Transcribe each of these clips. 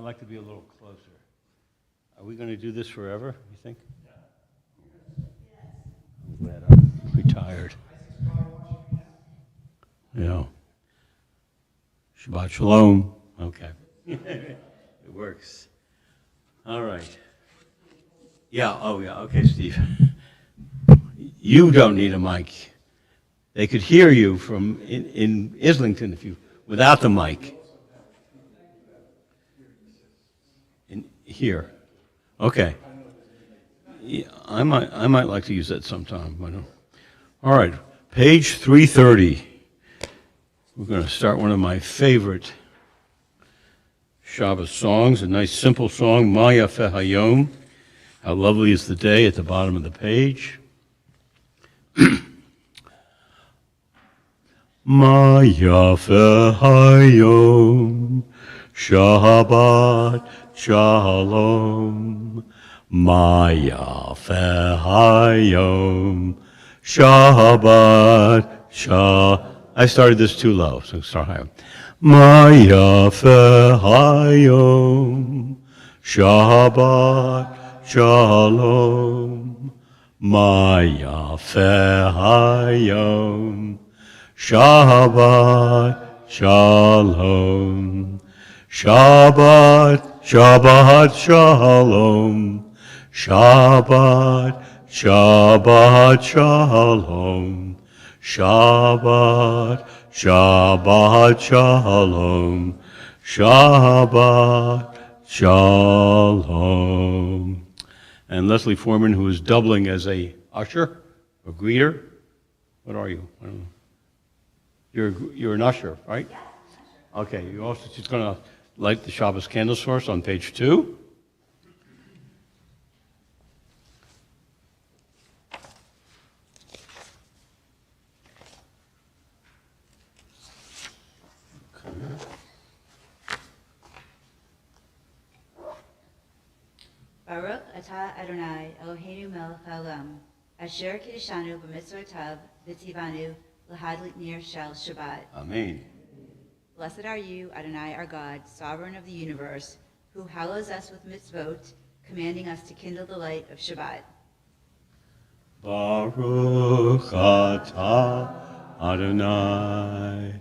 I'd like to be a little closer. Are we going to do this forever, you think? I'm glad I'm retired. Yeah. Shabbat Shalom. Okay. It works. All right. Yeah, oh yeah, okay, Steve. You don't need a mic. They could hear you from in Islington if you without the mic. In here. Okay. Yeah, I might like to use that sometime. I don't. All right, page 330. We're going to start one of my favorite Shabbat songs, a nice simple song, Ma Yafeh Hayom. How lovely is the day at the bottom of the page. Ma Yafeh Hayom, Shabbat Shalom. Ma Yafeh Hayom, Shabbat Shalom. I started this too low, so start higher. Ma Yafeh Hayom, Shabbat Shalom. Ma Yafeh Hayom, Shabbat Shalom. Shabbat, Shabbat Shalom. Shabbat, Shabbat Shalom. Shabbat, Shabbat Shalom. Shabbat Shalom. And Leslie Foreman, who is doubling as a usher or greeter. What are you? I don't know. You're an usher, right? Okay. You also she's going to light the Shabbos candles for us on page 2. Baruch atah Adonai Eloheinu melech haolam, asher kiddushanu b'mitzvotav v'tzivanu l'hadlik nir shel Shabbat. Amen. Blessed are you, Adonai our God, sovereign of the universe, who hallows us with mitzvot, commanding us to kindle the light of Shabbat. Baruch atah Adonai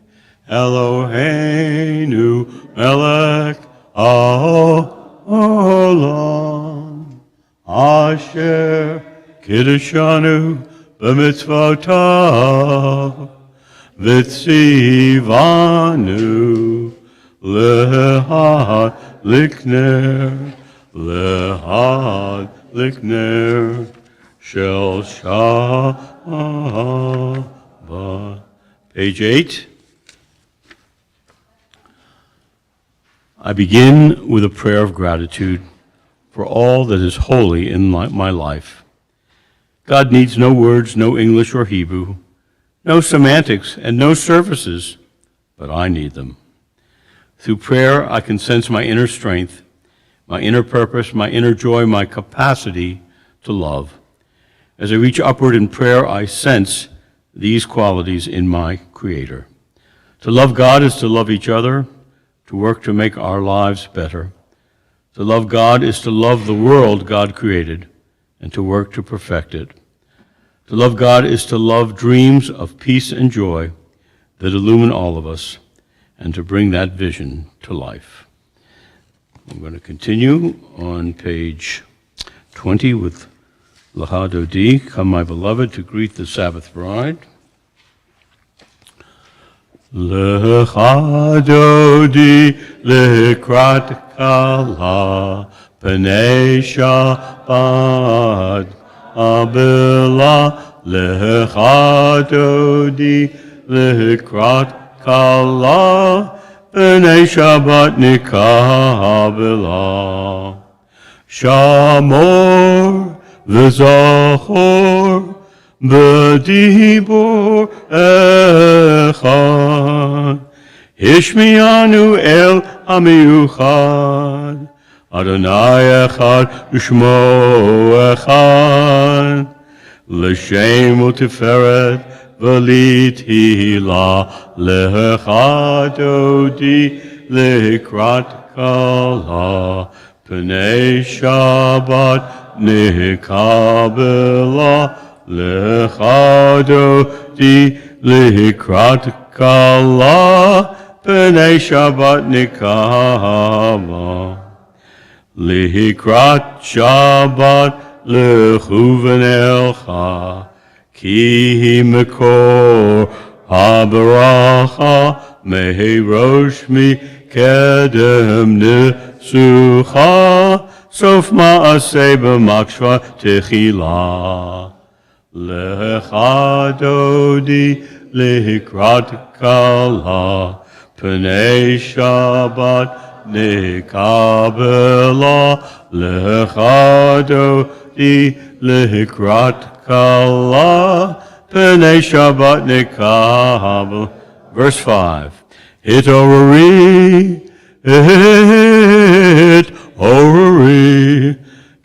Eloheinu melech haolam, asher kiddushanu b'mitzvotav v'tzivanu lehadlik ner shel Shabbat. Page 8. I begin with a prayer of gratitude for all that is holy in my life. God needs no words, no English or Hebrew, no semantics, and no surfaces, but I need them. Through prayer, I can sense my inner strength, my inner purpose, my inner joy, my capacity to love. As I reach upward in prayer, I sense these qualities in my Creator. To love God is to love each other, to work to make our lives better. To love God is to love the world God created and to work to perfect it. To love God is to love dreams of peace and joy that illumine all of us and to bring that vision to life. I'm going to continue on page 20 with Lecha Dodi, Come My Beloved, to greet the Sabbath bride. Lecha Dodi lekrat kala p'nei Shabbat abela. Lecha Dodi lekrat kala p'nei Shabbat nikabela. Shamor v'zachor b'dibor echad, Hishmianu el hamiuchad, Adonai echad u'shmo echad, L'shem u'tiferet v'litila, Lecha Dodi lekrat kala, p'nei Shabbat nikabela, lechado di likrat kala, p'nei Shabbat nikaba. Likrat Shabbat lechuven elcha, ki mekor habaracha, mehirosh mi kedem nesucha, sof ma'aseh b'makshva techila. Lechadodi likrat kala, p'nei Shabbat nikabela, lechado di likrat kala, p'nei Shabbat nikabela. Verse 5. Hit orori,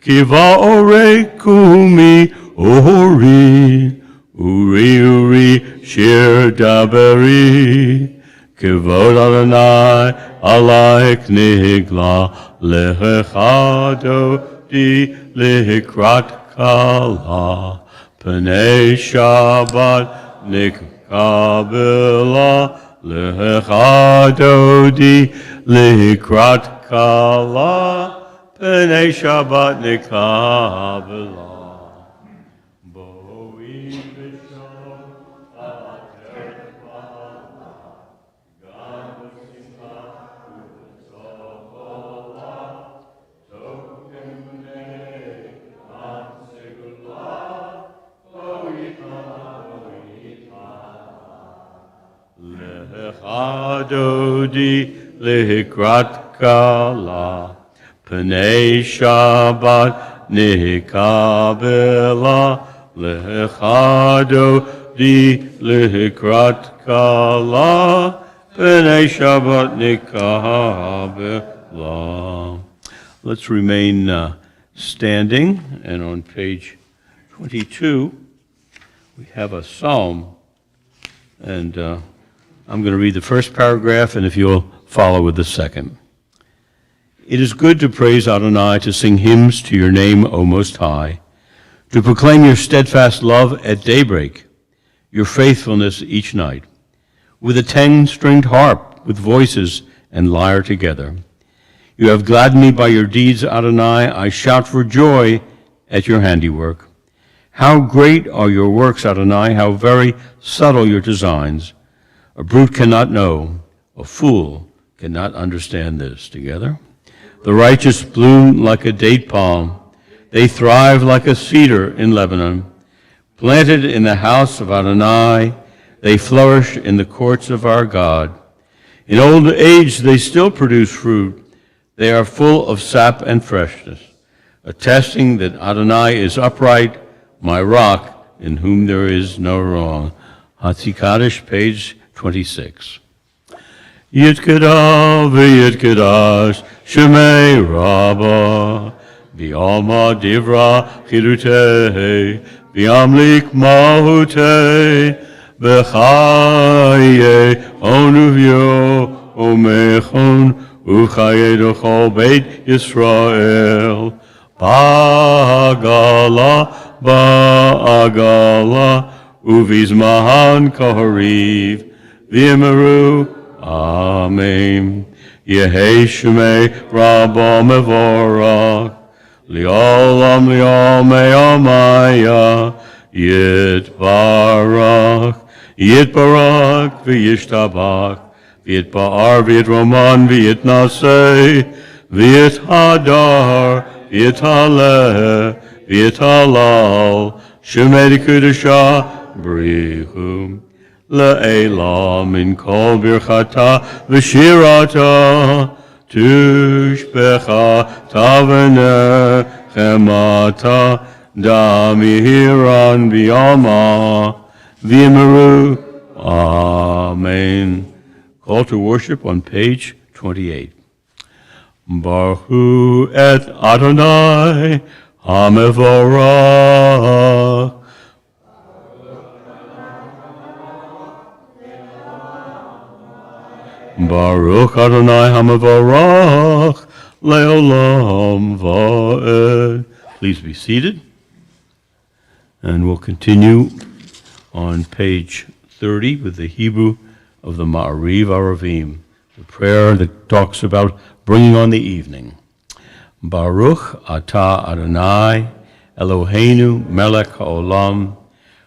kiva ore kumi ori, uri shir daberi. Kivod Adonai alaik nigla, lechado di likrat kala, p'nei Shabbat nikabela, lechado di likrat kala, p'nei Shabbat nikabela. Lechadodi likrat kala, p'nei Shabbat nikabela, lechadodi likrat kala, p'nei Shabbat nikabela. Let's remain standing, and on page 22 we have a psalm, and I'm going to read the first paragraph, and if you'll follow with the second. It is good to praise Adonai, to sing hymns to your name, O Most High, to proclaim your steadfast love at daybreak, your faithfulness each night, with a 10-stringed harp, with voices and lyre together. You have gladdened me by your deeds, Adonai. I shout for joy at your handiwork. How great are your works, Adonai, how very subtle your designs. A brute cannot know, a fool cannot understand this. Together. The righteous bloom like a date palm. They thrive like a cedar in Lebanon. Planted in the house of Adonai, they flourish in the courts of our God. In old age they still produce fruit. They are full of sap and freshness, attesting that Adonai is upright, my rock, in whom there is no wrong. Hatzikadosh, page 26. Yitkada v'yitkadash shemei Rabbah, v'alma divra chidutei, v'amlik mahutei, v'chaye onuvyo omechon, uchaye dochol beit Yisrael, ba'agala, uvizmahan kahariv, v'yimeru, Amen. Yehei Shemei Rabbah Mevorach, Li'olam Li'omei Amaya, Yitbarach, V'yishtabach, V'yitba'ar, V'yitroman, V'yitnaseh, V'yithadar, V'yithaleh, V'yithalal, Shemei Kedusha, Brihum. La'elam min kol birchata v'shirata tushbecha tavene chemata damihiran b'yama v'yimeru. Amen. Call to worship on page 28. Baruch et Adonai hamevorach. Baruch Adonai Hamavarach Leolam Va'ed. Please be seated. And we'll continue on page 30 with the Hebrew of the Ma'ariv Aravim, the prayer that talks about bringing on the evening. Baruch Atah Adonai Eloheinu Melech HaOlam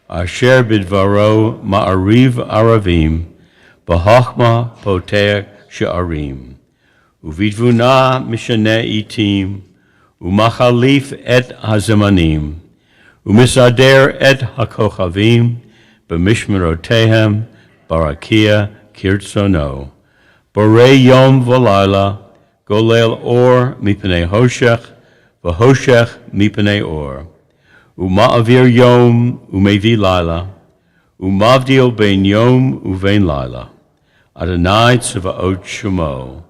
Asher Bidvaro Ma'ariv Aravim B'Chachma Poteach She'arim Uvitvuna Mishaneh Itim Umachalif Et Hazemanim Umisader Et HaKochavim B'Mishmerotehem Barakia Kirtzono Borei Yom V'Layla Golel Or Mipnei Hoshech V'Hoshech Mipnei Or Uma'avir Yom Umevi Laila Umavdil Ben Yom Uvein Laila Adonai Tzvaot Shemo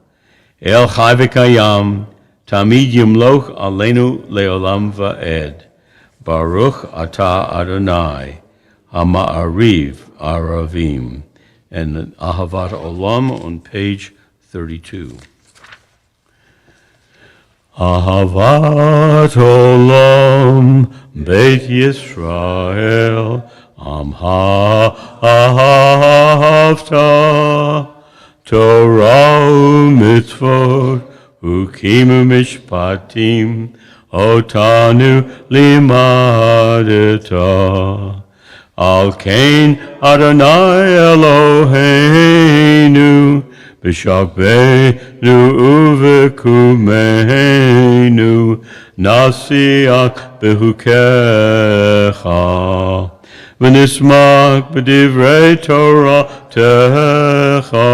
El Chai V'Kayam Tamid Yimloch Aleinu Leolam Va'ed Baruch Atah Adonai HaMa'ariv Aravim. And Ahavat Olam on page 32. Ahavat Olam Beit Yisrael Amha Ahavta Torah u'mitzvot u'kimu mishpatim otanu limadeta Al kain Adonai Eloheinu b'shakbeinu u'v'kumeinu nasiach behukecha v'nismak b'divrei Toratecha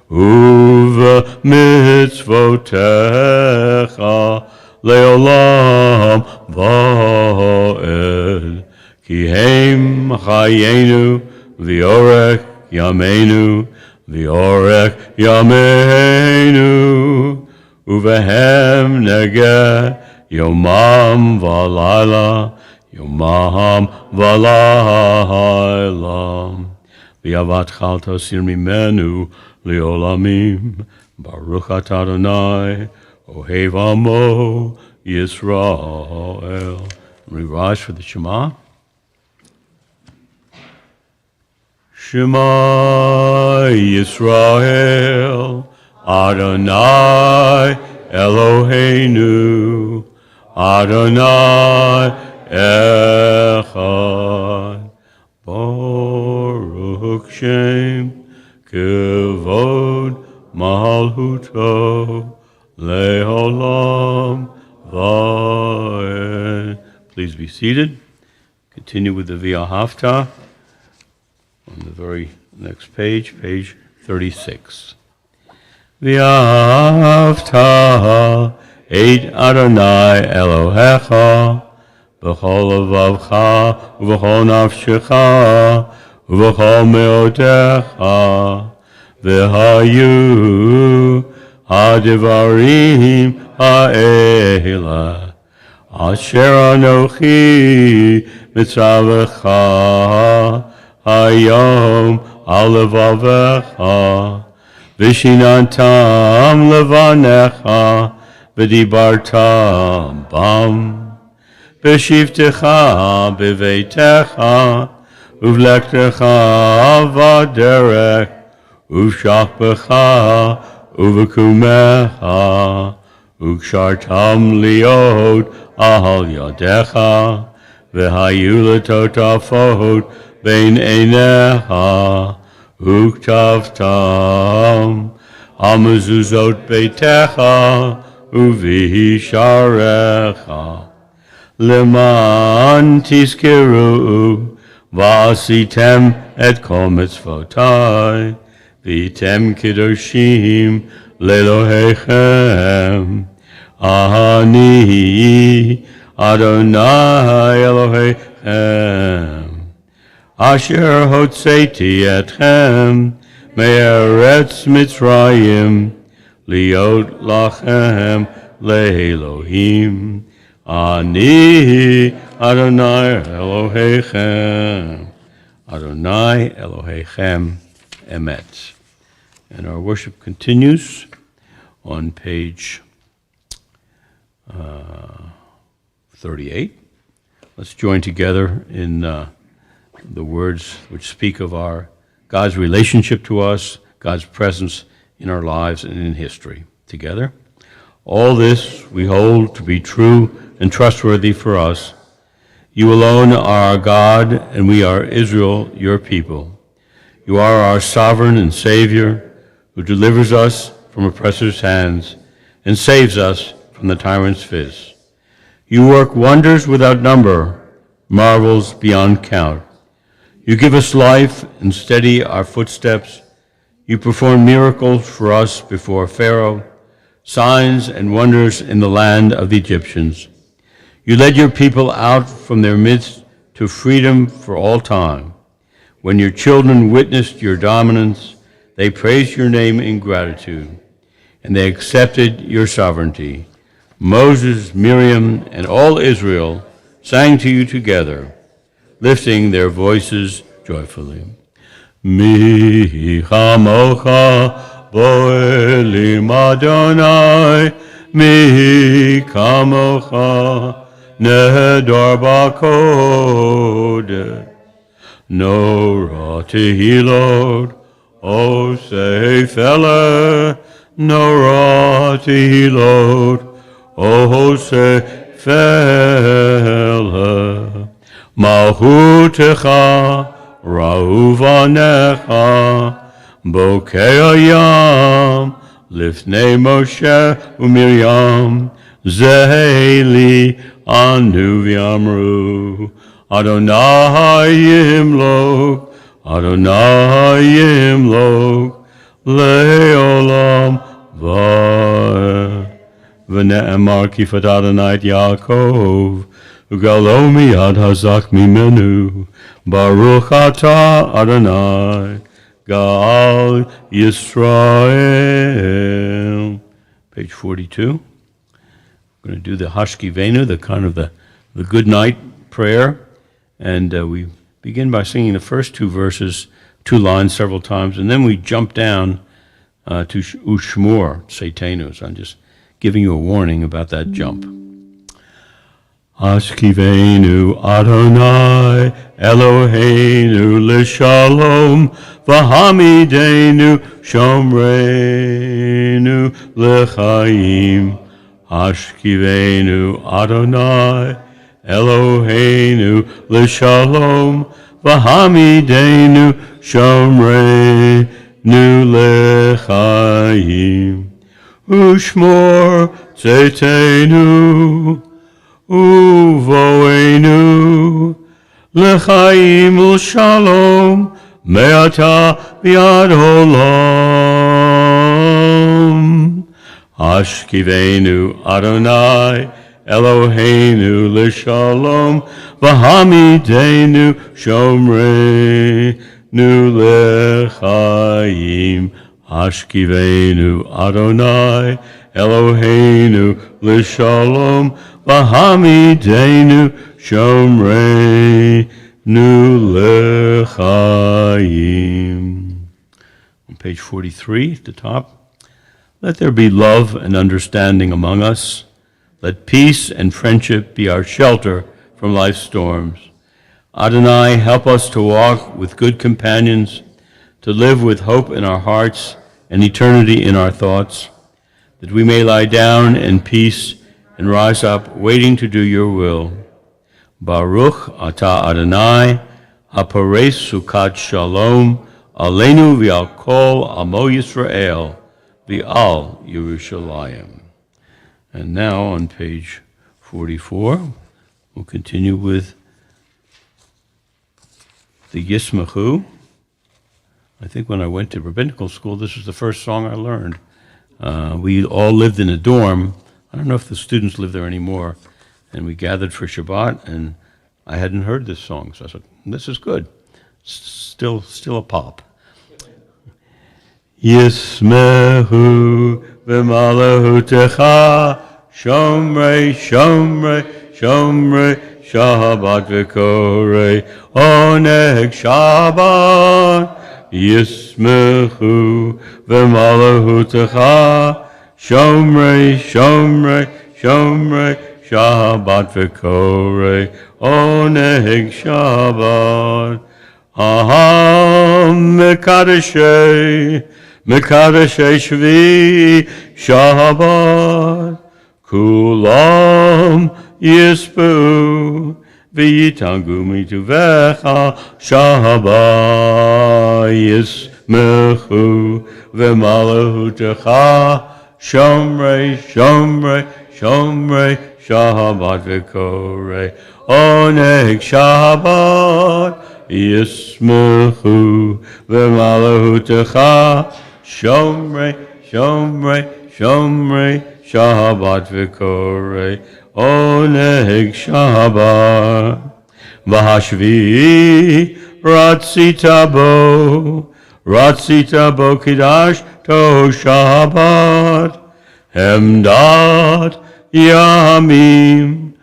u'v'mitzvotecha leolam va'ed Ki heim chayenu v'orech yameinu v'orech yameinu uvehem negeh yomam v'layla yomam v'layla v'yavat chalta sir mimenu leolamim Baruch atah Adonai ohev amo Yisrael. We rise for the Shema. Shema Yisrael, Adonai Eloheinu, Adonai Echad, Baruch Shem, Kevod Malhuto, Leolam Va'ed. Please be seated. Continue with the Via Haftah. On the very next page, page 36. V'ahavta et Adonai Elohecha b'chol levavcha u'b'chol nafshecha u'b'chol meotecha v'hayu hadivarim ha'ela asher anochi mitzavecha Hayom alevavecha vishinantam levanecha v'dibartam bam b'shivtecha b'veitecha uvlektecha vaderech uvshachbecha uvekumecha ukshartam liot ahal yadecha v'hayu letotafot Bein einecha uktavtam amazuzot beitecha uvisharecha leman tizkeru v'asitem et kol mitzvotai v'item kedoshim lelohechem ani Adonai Elohechem Asher hotzeti etchem me'eretz Mitzrayim liot lachem le'elohim ani Adonai Elohechem Adonai Elohechem emet. And our worship continues on page 38. Let's join together in the words which speak of God's relationship to us, God's presence in our lives and in history. Together. All this we hold to be true and trustworthy for us. You alone are our God, and we are Israel, your people. You are our sovereign and Savior, who delivers us from oppressors' hands and saves us from the tyrant's fist. You work wonders without number, marvels beyond count. You give us life and steady our footsteps. You perform miracles for us before Pharaoh, signs and wonders in the land of the Egyptians. You led your people out from their midst to freedom for all time. When your children witnessed your dominance, they praised your name in gratitude, and they accepted your sovereignty. Moses, Miriam, and all Israel sang to you together, lifting their voices joyfully. Mi chamocha bo'elim Adonai, mi kamocha nedar b'kodesh. No ra tehilot, o seifele, no ra tehilot, o seifele. Malchutecha, Ra'uvanecha, Bokei Hayam, Lifnei Moshe u'Miriam, Zeheli anu v'yamru, Adonai yimlok, Adonai yimlok, Le'olam va'ed. V'ne'emar kifat Adonai et Yaakov, Ugalomi ad hazak mimenu, Baruch atah Adonai, Gal Yisrael. Page 42. We're going to do the Hashkivenu, the kind of the good night prayer. And we begin by singing the first two verses, two lines several times, and then we jump down to Ushmor, Seitenu. So I'm just giving you a warning about that jump. Hashkivenu Adonai Eloheinu l'shalom v'hamidenu shomreinu l'chaim. Hashkivenu Adonai Eloheinu l'shalom v'hamidenu shomreinu l'chaim. Ushmor tzeitzenu Uvoenu lechaim u'shalom me'ata v'ad olam. Hashkivenu Adonai Eloheinu l'shalom v'hamidenu shomreinu lechaim. Hashkivenu Adonai Eloheinu l'shalom v'hamidenu shomreinu l'chaim. On page 43 at the top, let there be love and understanding among us. Let peace and friendship be our shelter from life's storms. Adonai, help us to walk with good companions, to live with hope in our hearts and eternity in our thoughts, that we may lie down in peace and rise up, waiting to do your will. Baruch atah Adonai, hapares sukat shalom, aleinu v'al kol amo Yisrael, v'al Yerushalayim. And now on page 44, we'll continue with the Yismachu. I think when I went to rabbinical school, this was the first song I learned. We all lived in a dorm. I don't know if the students live there anymore. And we gathered for Shabbat, and I hadn't heard this song. So I said, this is good. Still a pop. Yismehu v'malahutecha, shomrei, shomrei, shomrei, Shabbat v'korei, oneg Shabbat, Yismehu Yismechu v'malahutecha Shomrei, Shomrei, Shomrei Shabbat v'korei Oneg Shabbat Aham Mekadeshei Mekadeshei Shvi Shabbat Kulam Yispu V'yitangu mituvecha Shabbat Yismechu V'malahutecha Shomrei, Shomrei, Shomrei Shabbat v'korei Oneg Shabbat Yismechu V'malahutecha Shomrei, Shomrei, Shomrei Shabbat v'korei Oneg Shabbat V'hashvi Ratzita bo Kiddush to Shabbat Hemdat Yamim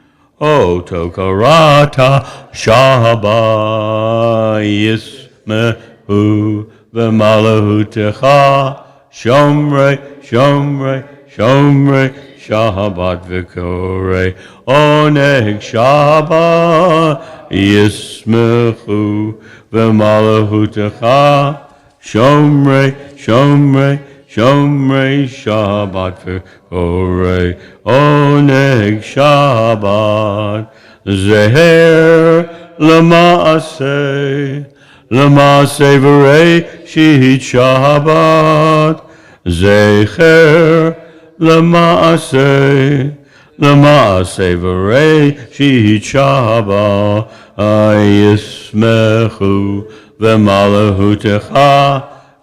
O Tokarata Shabbat Yismehu V'malahutecha Shomrei, Shomrei, Shomrei Shabbat v'korei Oneg Shabbat Yismechu V'malahutecha Shomrei, Shomrei, Shomrei Shabbat v'korei Oneg Shabbat Zeher L'maaseh L'maaseh v'rei Shihit Shabbat Zecher L'maaseh v'rei Shihit Shabbat Yismechu V'malahutecha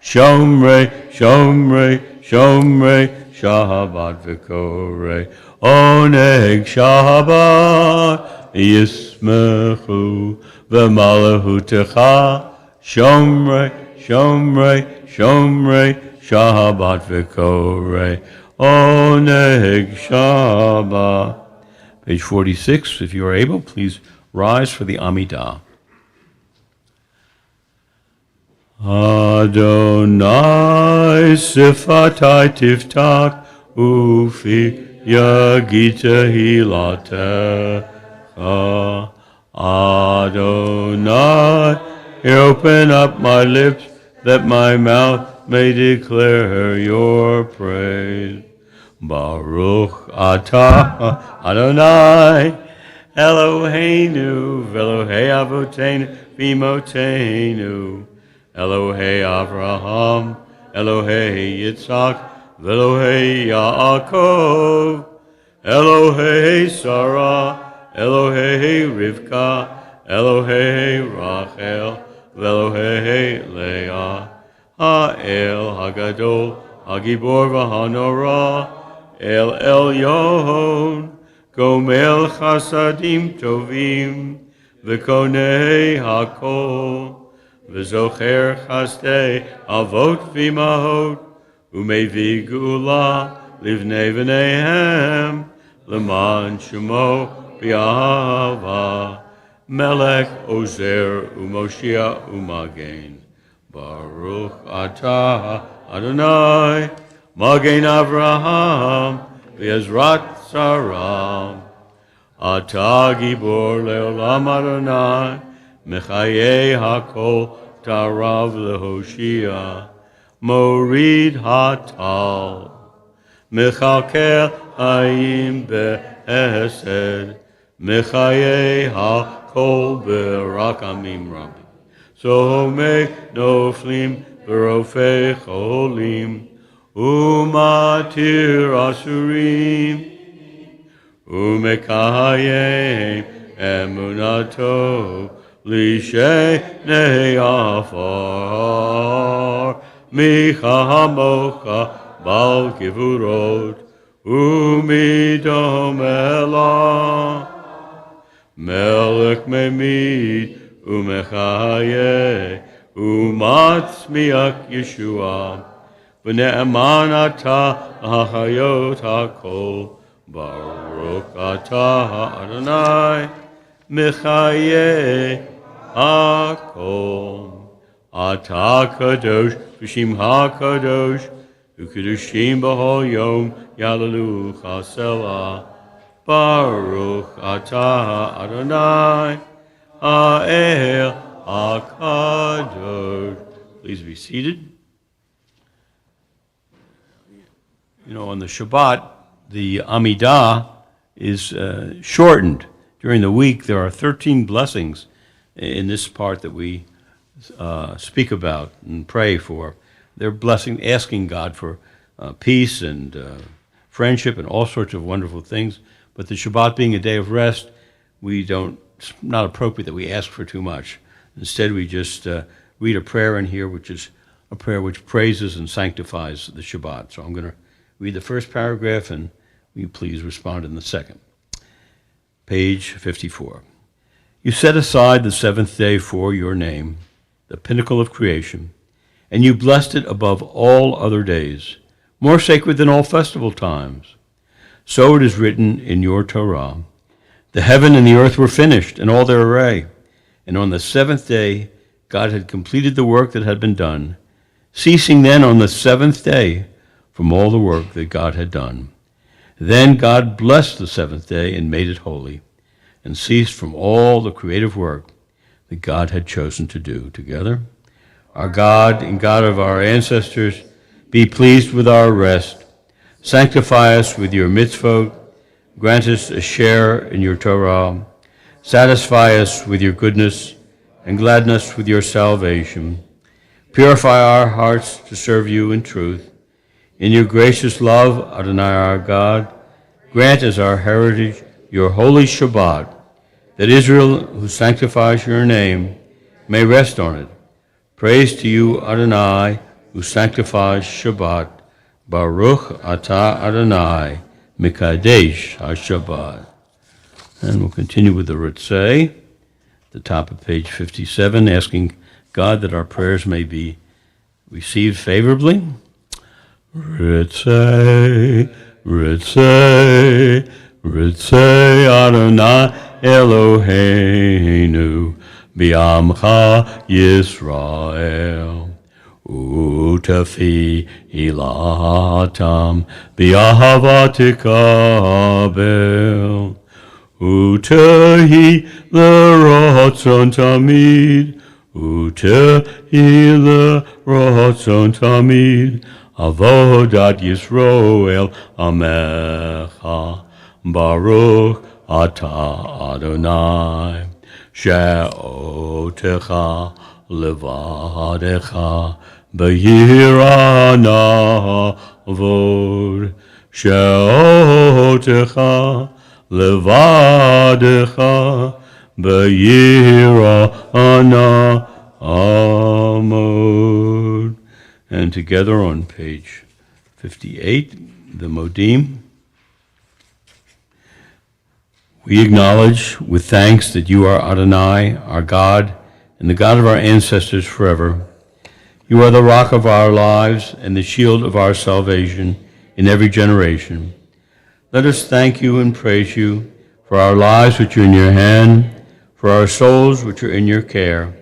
Shomrei, Shomrei, Shomrei Shabbat v'korei Oneg Shabbat Yismechu V'malahutecha Shomrei, Shomrei, Shomrei Shabbat v'korei Oneg Shabbat. Page 46, if you are able, please rise for the Amidah. Adonai sifatai tiftach ufi yagita hilatecha. Adonai, open up my lips that my mouth may declare your praise. Baruch atah Adonai Eloheinu v'Elohei Avotenu v'Imotenu Elohei Avraham, Elohei Yitzhak, Elohei Yaakov, Elohei Sarah, Elohei Rivka, Elohei Rachel, Elohei Leah, Ha'el Hagadol, Hagibor v'Hanora, El Elyon, Gomel Chasadim Tovim, V'Konei Hakol, V'zocher chasdei avot v'imahot, u'mevi gula livnei v'neihem, l'man shemo b'ahava, melech ozer u'moshia u'magen. Baruch atah Adonai, magen Avraham, v'ezrat Saram. Atah gibor le'olam Adonai, Mechaye hakol tarav lehoshia, morid hatal, mechalkel hayim behesed, mechaye hakol berakamim rabbi. So make noflim berofei cholim, umatir asurim, umekayem emunato, Lishe ne'afar, micha hamocha bal kivurot, umidom elah, melech memid, umechaye, umatzmiach Yeshua, v'ne'eman atah hachayot hakol, Baruch atah Adonai, mechaye, Hakol. Ata kadosh v'shimcha kadosh u'kedushim b'hol yom yalalucha selah. Baruch atah Adonai ha'el hakadosh. Please be seated. You know, on the Shabbat, the Amidah is shortened. During the week, there are 13 blessings in this part that we speak about and pray for. They're blessing, asking God for peace and friendship and all sorts of wonderful things. But the Shabbat being a day of rest, it's not appropriate that we ask for too much. Instead, we just read a prayer in here, which is a prayer which praises and sanctifies the Shabbat. So I'm going to read the first paragraph, and will you please respond in the second. Page 54. You set aside the seventh day for your name, the pinnacle of creation, and you blessed it above all other days, more sacred than all festival times. So it is written in your Torah, the heaven and the earth were finished, and all their array. And on the seventh day, God had completed the work that had been done, ceasing then on the seventh day from all the work that God had done. Then God blessed the seventh day and made it holy, and ceased from all the creative work that God had chosen to do. Together, our God and God of our ancestors, be pleased with our rest. Sanctify us with your mitzvot. Grant us a share in your Torah. Satisfy us with your goodness and gladden us with your salvation. Purify our hearts to serve you in truth. In your gracious love, Adonai our God, grant as our heritage your holy Shabbat, that Israel, who sanctifies your name, may rest on it. Praise to you, Adonai, who sanctifies Shabbat. Baruch atah Adonai, Mikadesh HaShabbat. And we'll continue with the Ritzeh, the top of page 57, asking God that our prayers may be received favorably. Ritzeh, Ritzeh, Ritzeh Adonai Eloheinu, B'amcha Yisrael. Utafi ilatam bi'ahava tikabel. Utahi l'ratzon tamid. Utahi l'ratzon tamid. Avodat Yisroel amecha. Baruch atah Adonai. She'otecha levadecha. B'yira na'avod, she'otecha levadecha, b'yira na'amod. And together on page 58, the Modim. We acknowledge with thanks that you are Adonai, our God, and the God of our ancestors forever. You are the rock of our lives and the shield of our salvation in every generation. Let us thank you and praise you for our lives which are in your hand, for our souls which are in your care,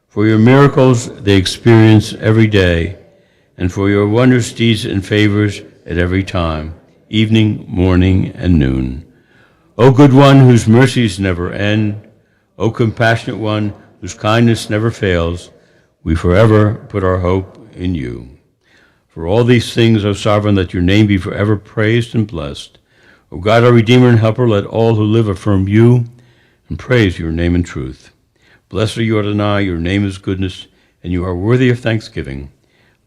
for your miracles they experience every day, and for your wondrous deeds and favors at every time, evening, morning, and noon. O good one whose mercies never end, O compassionate one whose kindness never fails, we forever put our hope in you. For all these things, O Sovereign, let your name be forever praised and blessed. O God, our Redeemer and Helper, let all who live affirm you and praise your name in truth. Blessed are you, Adonai, your name is goodness, and you are worthy of thanksgiving.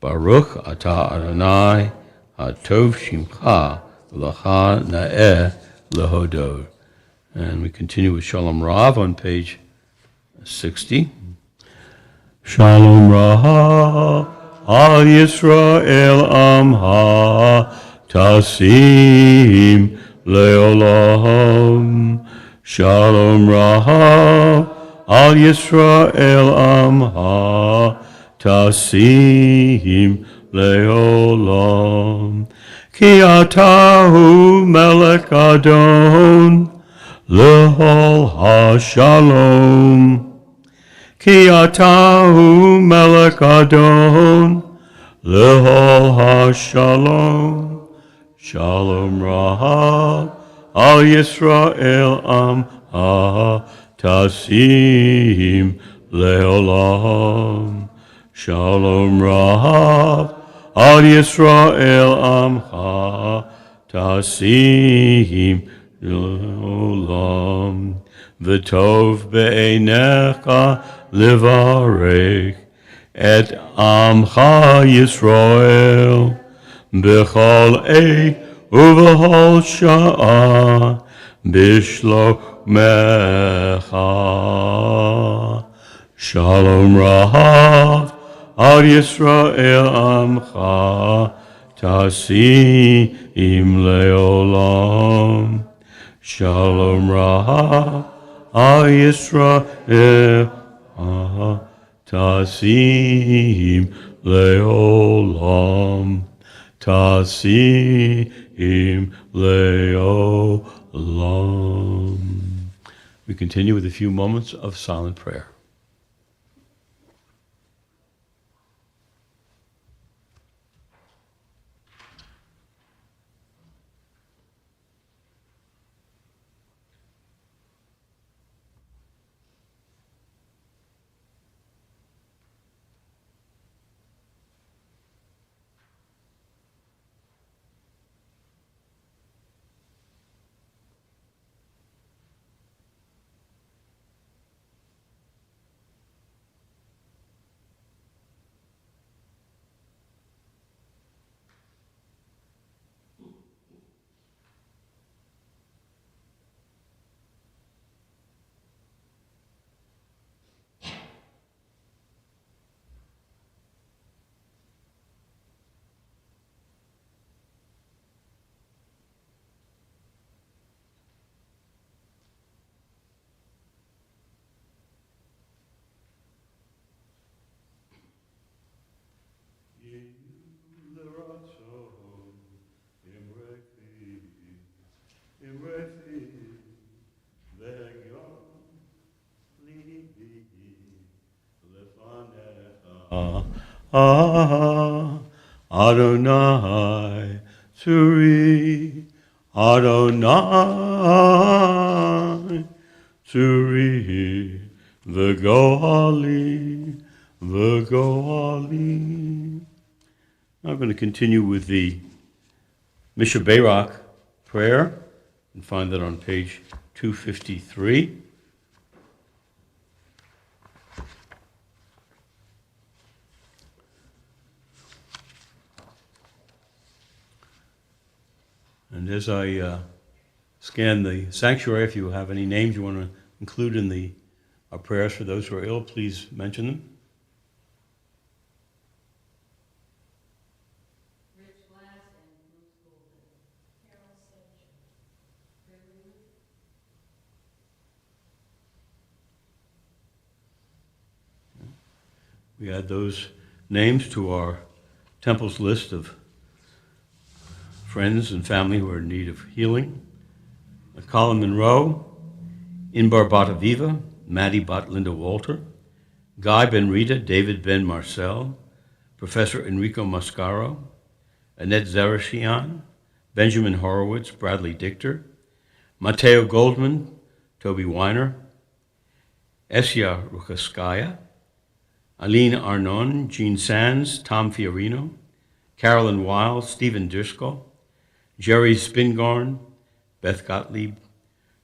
Baruch atah Adonai, hatov shimcha, l'cha na'eh lehodod. And we continue with Shalom Rav on page 60. Shalom Rav al Yisrael amha tasim leolam. Shalom Rav al Yisrael amha tasim leolam. Ki atahu melech adon lehol ha-shalom. Ki atahu melech adon, lehol ha-shalom. Shalom Rahav al Yisrael am tasim leolam. Shalom Rahav al Yisrael am tasim leolam. V'tov be'einecha levarech et amcha Yisrael. B'chol eit uv'chol sha'a b'shlomecha. Shalom Rahav ad Yisrael amcha tasim leolam. Shalom Rahav ad Yisrael tasim leolam. Tasim leolam. We continue with a few moments of silent prayer. Adonai Tzuri, Adonai Tzuri, V'goali, V'goali. I'm going to continue with the Mishaberach prayer and find that on page 253. And as I scan the sanctuary, if you have any names you want to include in our prayers for those who are ill, please mention them. We add those names to our temple's list of friends and family who are in need of healing. Colin Monroe, Inbar Bat Aviva, Maddie Bat Linda Walter, Guy Ben Rita, David Ben Marcel, Professor Enrico Mascaro, Annette Zarashian, Benjamin Horowitz, Bradley Dichter, Mateo Goldman, Toby Weiner, Esya Rukaskaya, Aline Arnon, Jean Sands, Tom Fiorino, Carolyn Weil, Stephen Driscoll, Jerry Spingarn, Beth Gottlieb,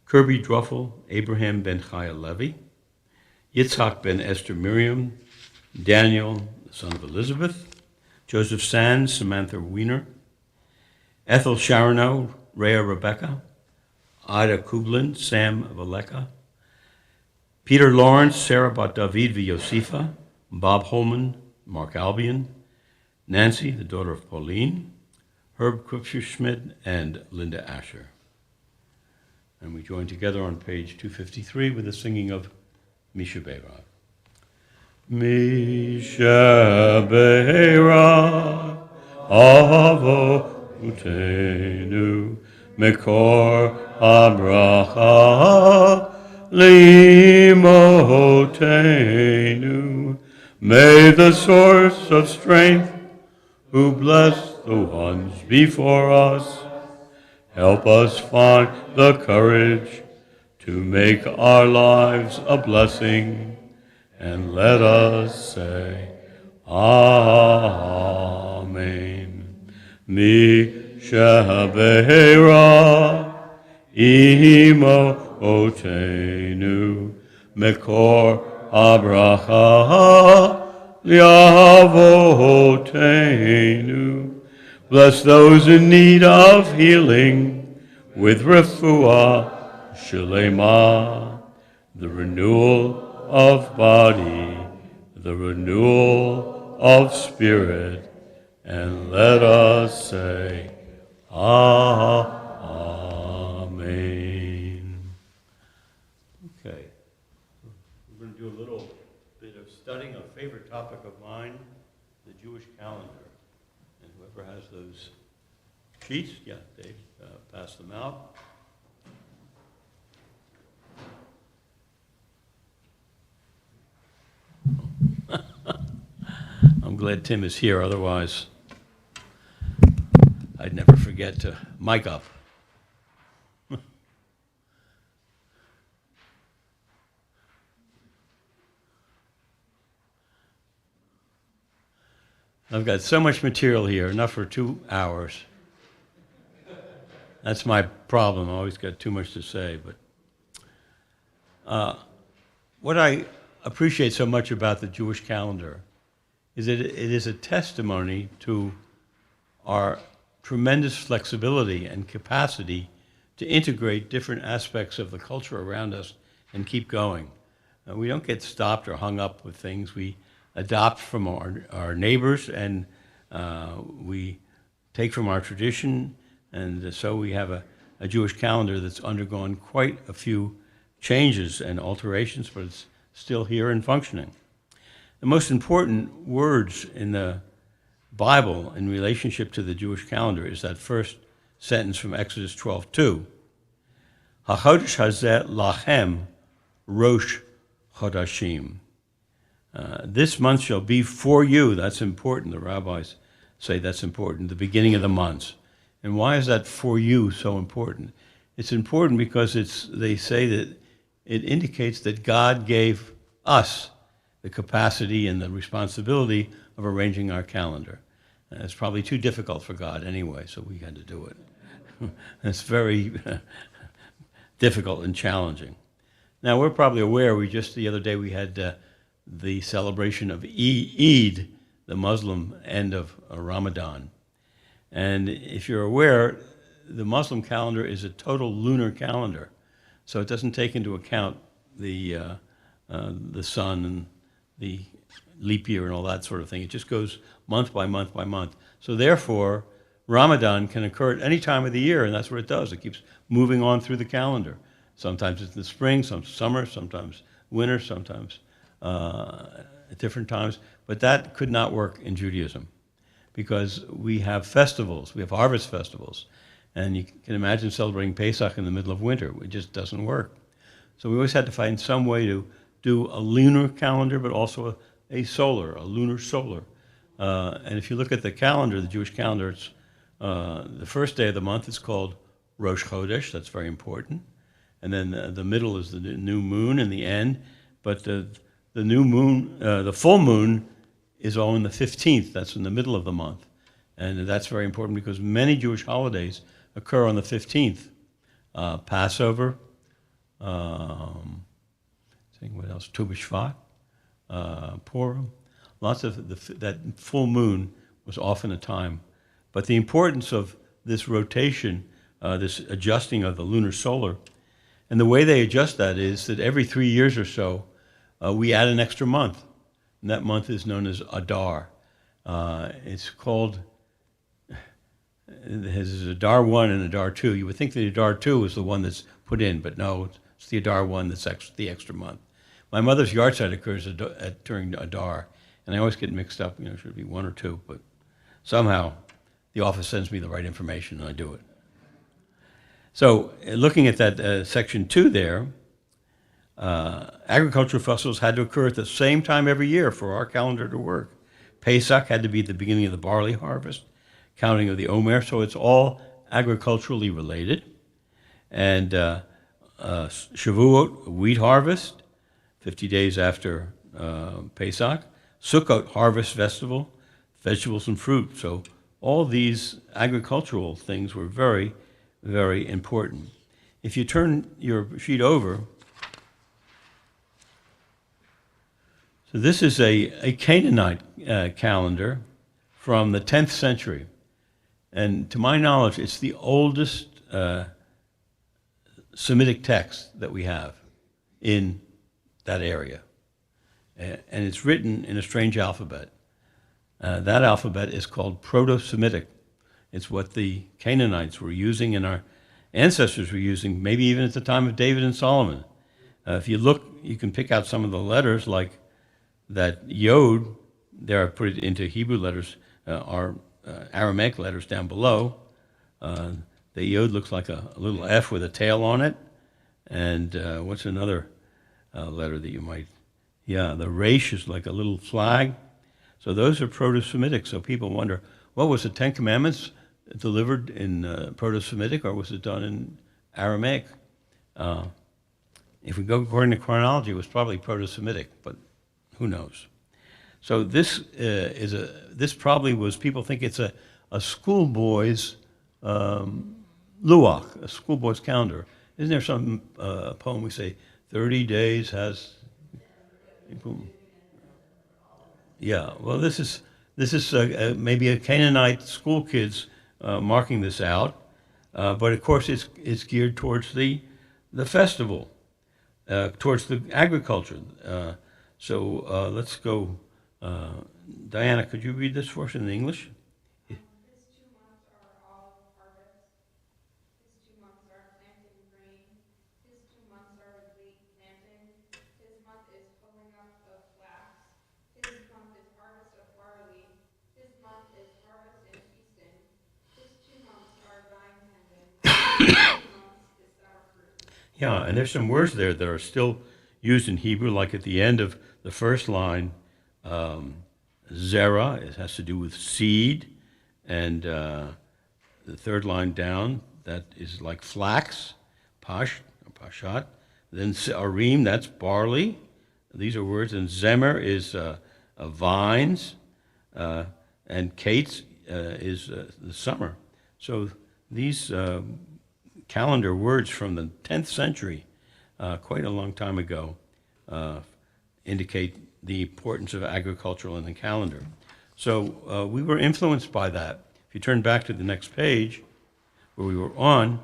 Kirby Druffel, Abraham Ben Chaya Levy, Yitzhak Ben Esther Miriam, Daniel, the son of Elizabeth, Joseph Sands, Samantha Weiner, Ethel Sharonow, Rhea Rebecca, Ida Kublin, Sam Valeka, Peter Lawrence, Sarah Bat David Yosefa, Bob Holman, Mark Albion, Nancy, the daughter of Pauline, Herb Kupferschmidt, and Linda Asher. And we join together on page 253 with the singing of Mishaberach. Mishaberach Avotenu Mekor Habracha Limotenu. May the source of strength, who bless the ones before us, help us find the courage to make our lives a blessing, and let us say, Amen. Mi Shabbat Imotenu Mekor Abracha Liavotenu. Bless those in need of healing with refuah shalema, the renewal of body, the renewal of spirit, and let us say, Amen. Okay, we're going to do a little bit of studying a favorite topic of mine, the Jewish calendar. And whoever has those sheets, yeah, Dave, pass them out. I'm glad Tim is here, otherwise I'd never forget to mic up. I've got so much material here, enough for 2 hours. That's my problem. I always got too much to say. But what I appreciate so much about the Jewish calendar is that it is a testimony to our tremendous flexibility and capacity to integrate different aspects of the culture around us and keep going. We don't get stopped or hung up with things. We adopt from our neighbors, and we take from our tradition, and so we have a Jewish calendar that's undergone quite a few changes and alterations, but it's still here and functioning. The most important words in the Bible in relationship to the Jewish calendar is that first sentence from Exodus 12:2. HaChodesh hazeh lachem rosh chodashim. This month shall be for you. That's important. The rabbis say that's important, the beginning of the months. And why is that for you so important? It's important because they say that it indicates that God gave us the capacity and the responsibility of arranging our calendar. It's probably too difficult for God anyway, so we had to do it. It's very difficult and challenging. Now, we're probably aware, the other day we had the celebration of Eid, the Muslim end of Ramadan. And if you're aware, the Muslim calendar is a total lunar calendar. So it doesn't take into account the sun and the leap year and all that sort of thing. It just goes month by month by month. So therefore, Ramadan can occur at any time of the year, and that's what it does. It keeps moving on through the calendar. Sometimes it's in the spring, some summer, sometimes winter, sometimes at different times. But that could not work in Judaism because we have festivals, we have harvest festivals. And you can imagine celebrating Pesach in the middle of winter. It just doesn't work. So we always had to find some way to do a lunar calendar, but also a lunar solar. And if you look at the calendar, the Jewish calendar, it's the first day of the month is called Rosh Chodesh. That's very important. And then the middle is the new moon and the end. But the new moon, the full moon, is on the 15th. That's in the middle of the month. And that's very important because many Jewish holidays occur on the 15th. Passover, what else? Tu B'Shvat, Purim. Lots of that full moon was often a time. But the importance of this rotation, this adjusting of the lunar solar, and the way they adjust that is that every 3 years or so, we add an extra month. And that month is known as Adar. It's called, it has Adar 1 and Adar 2. You would think that Adar 2 is the one that's put in, but no, it's the Adar 1 that's the extra month. My mother's yahrzeit occurs during Adar, and I always get mixed up, should it be 1 or 2, but somehow the office sends me the right information and I do it. So looking at that section 2 there, agricultural festivals had to occur at the same time every year for our calendar to work. Pesach had to be at the beginning of the barley harvest, counting of the Omer, so it's all agriculturally related. And Shavuot, wheat harvest, 50 days after Pesach. Sukkot, harvest festival, vegetables and fruit. So all these agricultural things were very, very important. If you turn your sheet over, so this is a Canaanite calendar from the 10th century. And to my knowledge, it's the oldest Semitic text that we have in that area. And it's written in a strange alphabet. That alphabet is called Proto-Semitic. It's what the Canaanites were using and our ancestors were using, maybe even at the time of David and Solomon. If you look, you can pick out some of the letters, like that Yod, there I put it into Hebrew letters, are Aramaic letters down below. The Yod looks like a little F with a tail on it. And what's another letter that you might, the Resh is like a little flag. So those are Proto-Semitic. So people wonder, well, was the Ten Commandments delivered in Proto-Semitic or was it done in Aramaic? If we go according to chronology, it was probably Proto-Semitic, but who knows? So this this probably was, people think it's a schoolboy's luach, a schoolboy's calendar. Isn't there some poem we say, 30 days has... Yeah, well, this is maybe a Canaanite school kids marking this out, but of course it's geared towards the festival, towards the agriculture. So let's go. Diana, could you read this for us in English? His 2 months are olive harvest. His 2 months are planting grain. His 2 months are wheat planting. His month is pulling up of flax. His month is harvest of barley. His month is harvest and feasting. His 2 months are vine tending. His 2 months is sour fruit. Yeah, and there's some words there that are still used in Hebrew, like at the end of the first line, zera, it has to do with seed, and the third line down, that is like flax, pash, or pashat. Then arim, that's barley. These are words, and zemer is vines, and kates is the summer. So these calendar words from the 10th century, quite a long time ago, indicate the importance of agriculture in the calendar. So we were influenced by that. If you turn back to the next page, where we were on,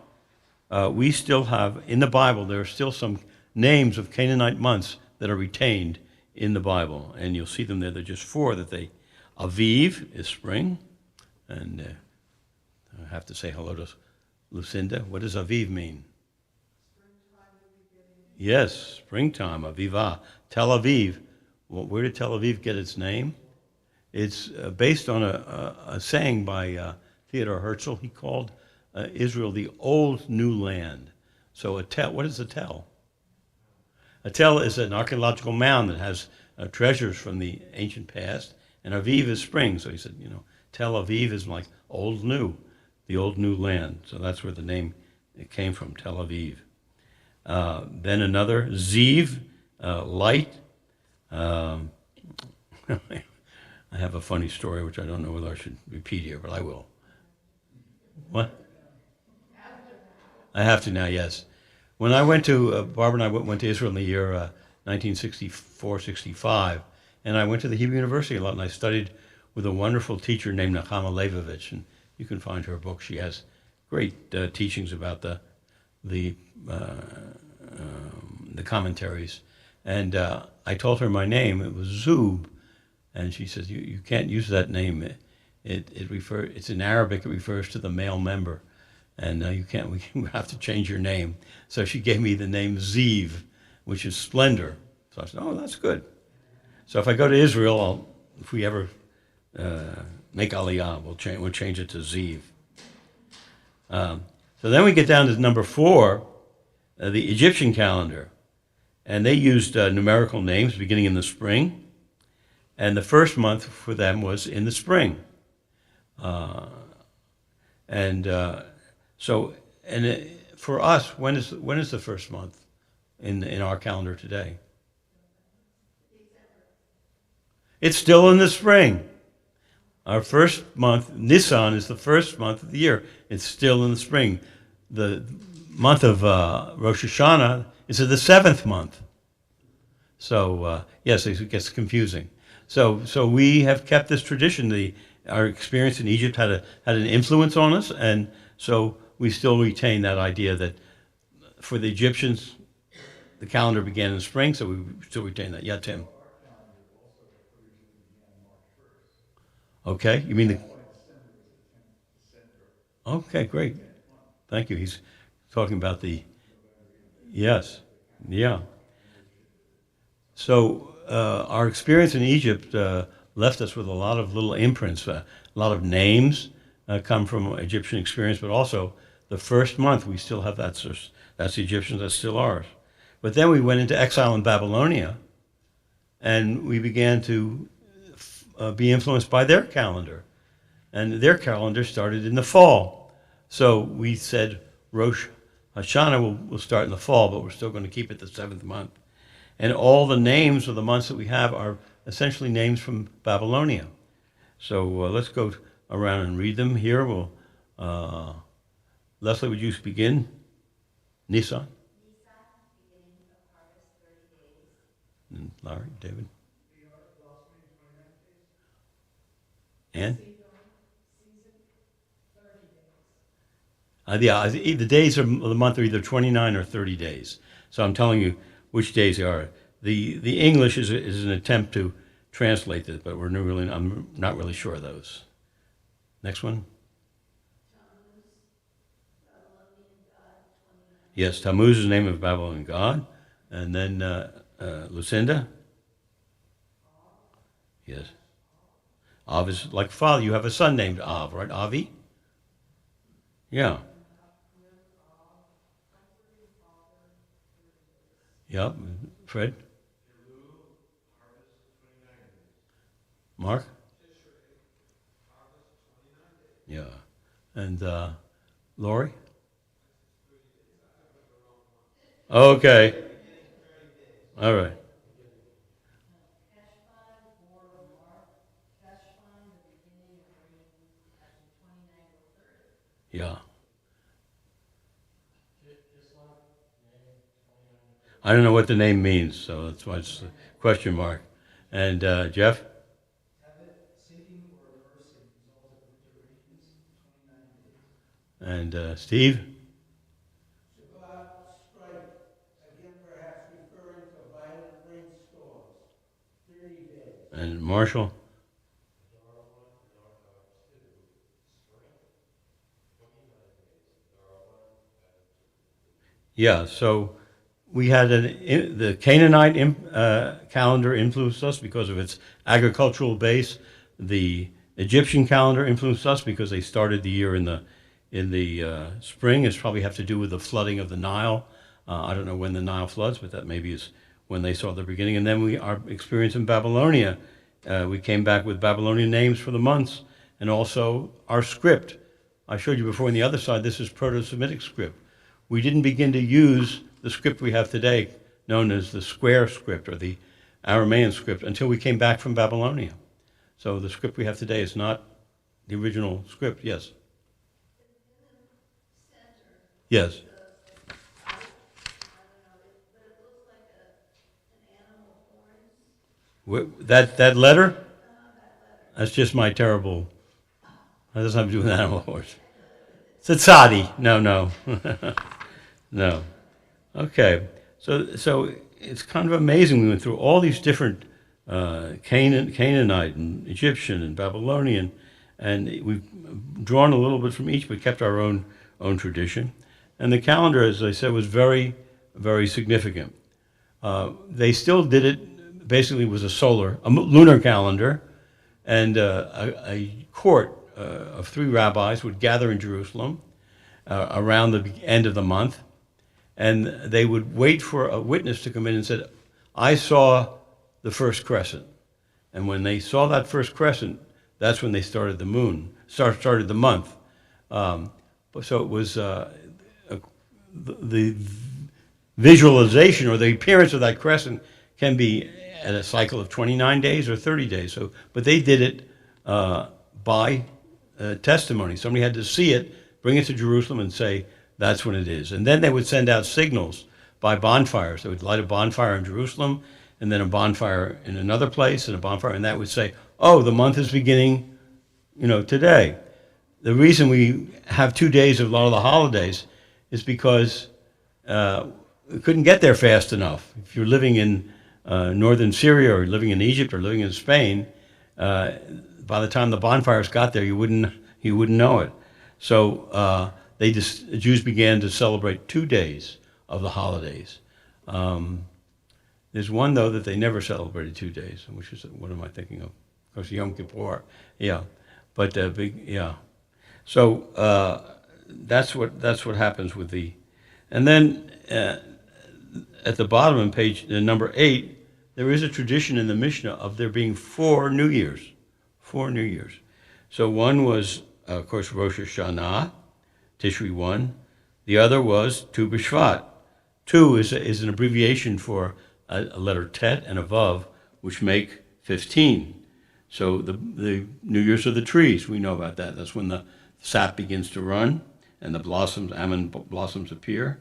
we still have, in the Bible, there are still some names of Canaanite months that are retained in the Bible. And you'll see them there. They're just 4 that they... Aviv is spring. And I have to say hello to Lucinda. What does Aviv mean? Yes, springtime, Avivah. Tel Aviv. Well, where did Tel Aviv get its name? It's based on a saying by Theodore Herzl. He called Israel the old new land. So a tel, what is a tel? A tel is an archaeological mound that has treasures from the ancient past, and Aviv is spring. So he said, Tel Aviv is like old new, the old new land. So that's where the name came from, Tel Aviv. Then another, Ziv, light. I have a funny story, which I don't know whether I should repeat here, but I will. What? I have to now, yes. When I went to, Barbara and I went to Israel in the year 1964-65, and I went to the Hebrew University a lot, and I studied with a wonderful teacher named Nechama Leibovich, and you can find her book. She has great teachings about the commentaries. And I told her my name. It was Zub. And she says, you can't use that name. It's in Arabic. It refers to the male member. And we have to change your name. So she gave me the name Ziv, which is splendor. So I said, oh, that's good. So if I go to Israel, if we ever make Aliyah, we'll change it to Ziv. So then we get down to number 4, the Egyptian calendar. And they used numerical names beginning in the spring. And the first month for them was in the spring. Uh, and so, and for us, when is the first month in our calendar today? It's still in the spring. Our first month, Nisan, is the first month of the year. It's still in the spring. The month of Rosh Hashanah is in the 7th month. So, yes, it gets confusing. So we have kept this tradition. Our experience in Egypt had an influence on us, and so we still retain that idea that for the Egyptians, the calendar began in the spring, so we still retain that. Yeah, Tim. Okay, you mean the... Okay, great. Thank you. He's talking about the... Yes, yeah. So our experience in Egypt left us with a lot of little imprints. A lot of names come from Egyptian experience, but also the first month we still have that's the Egyptians, that's still ours. But then we went into exile in Babylonia, and we began to be influenced by their calendar. And their calendar started in the fall. So we said Rosh Hashanah will start in the fall, but we're still going to keep it the 7th month. And all the names of the months that we have are essentially names from Babylonia. So let's go around and read them here. Leslie, would you begin? Nisan? Beginning of harvest, 30 days. And Larry, David? Ann? The days of the month are either 29 or 30 days. So I'm telling you which days they are. The English is an attempt to translate this, but I'm not really sure of those. Next one. Yes, Tammuz is the name of Babylonian god. And then Lucinda? Yes. Av is like father. You have a son named Av, right? Avi? Yeah. Yep. Fred? Mark? Yeah. And Lori? Okay. All right. Yeah. I don't know what the name means, so that's why it's a question mark. And Jeff? And Steve? Shabbat strike, again perhaps referring to violent rainstorms, 30 days. And Marshall? Yeah, so we had the Canaanite calendar influenced us because of its agricultural base. The Egyptian calendar influenced us because they started the year in the spring. It's probably have to do with the flooding of the Nile. I don't know when the Nile floods, but that maybe is when they saw the beginning. And then our experience in Babylonia. We came back with Babylonian names for the months, and also our script. I showed you before on the other side, this is Proto-Semitic script. We didn't begin to use the script we have today, known as the square script or the Aramaean script, until we came back from Babylonia. So the script we have today is not the original script. Yes? Yes. That letter? That's just my terrible... That doesn't have to do with animal horse. It's a tzadi. No. No. Okay. So it's kind of amazing. We went through all these different Canaanite and Egyptian and Babylonian, and we've drawn a little bit from each, but kept our own tradition. And the calendar, as I said, was very, very significant. They still did it. Basically, it was a lunar calendar, and a court of 3 rabbis would gather in Jerusalem around the end of the month, and they would wait for a witness to come in and said, I saw the first crescent. And when they saw that first crescent, that's when they started the started the month. So it was the visualization or the appearance of that crescent can be at a cycle of 29 days or 30 days. So, but they did it by testimony. Somebody had to see it, bring it to Jerusalem, and say, that's when it is. And then they would send out signals by bonfires. They would light a bonfire in Jerusalem, and then a bonfire in another place, and a bonfire, and that would say, oh, the month is beginning, today. The reason we have 2 days of a lot of the holidays is because we couldn't get there fast enough. If you're living in northern Syria or living in Egypt or living in Spain, by the time the bonfires got there, you wouldn't know it. So Jews began to celebrate 2 days of the holidays. There's one though that they never celebrated 2 days, which is, what am I thinking of? Of course, Yom Kippur. Yeah, but yeah. So that's what happens with the, and then at the bottom of page number 8, there is a tradition in the Mishnah of there being 4 New Years. 4 New Years. So one was, of course, Rosh Hashanah, Tishri 1. The other was Tu B'Shvat. Tu is an abbreviation for a letter Tet and a Vav, which make 15. So the New Year's of the trees, we know about that. That's when the sap begins to run and the almond blossoms appear.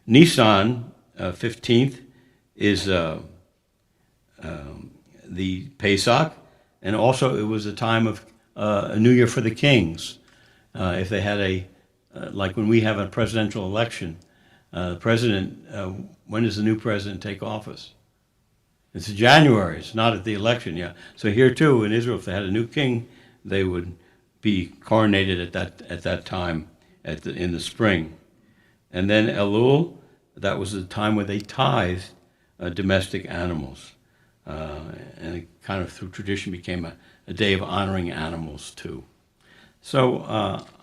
Nisan, 15th, is the Pesach, and also it was a time of a New Year for the kings. If they had like when we have a presidential election, the president, when does the new president take office? It's in January. It's not at the election, yeah. So here too, in Israel, if they had a new king, they would be coronated at that time in the spring. And then Elul, that was the time where they tithed domestic animals. And it kind of through tradition became a day of honoring animals too. So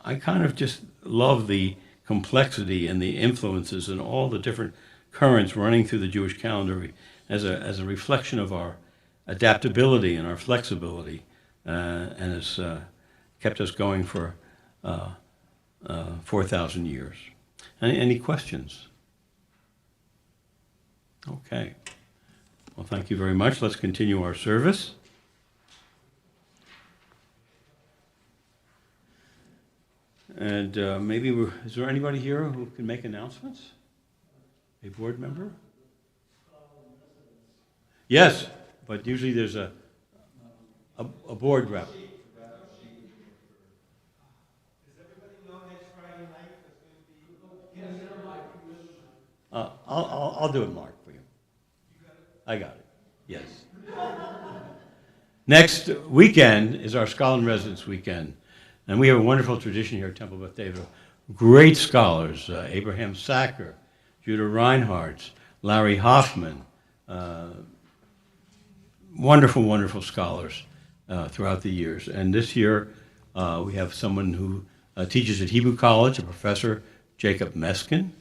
I kind of just love the complexity and the influences and all the different currents running through the Jewish calendar as a reflection of our adaptability and our flexibility, and has kept us going for 4,000 years. Any questions? Okay. Well, thank you very much. Let's continue our service. And maybe is there anybody here who can make announcements? A board member? Yes, but usually there's a board rep. Does everybody know next Friday night is going to be? I'll do it, Mark, for you. You got it? I got it, yes. Next weekend is our Scholar in Residence weekend. And we have a wonderful tradition here at Temple Beth David. Great scholars, Abraham Sacker, Judah Reinhardt, Larry Hoffman, wonderful, wonderful scholars throughout the years. And this year we have someone who teaches at Hebrew College, a professor, Jacob Meskin,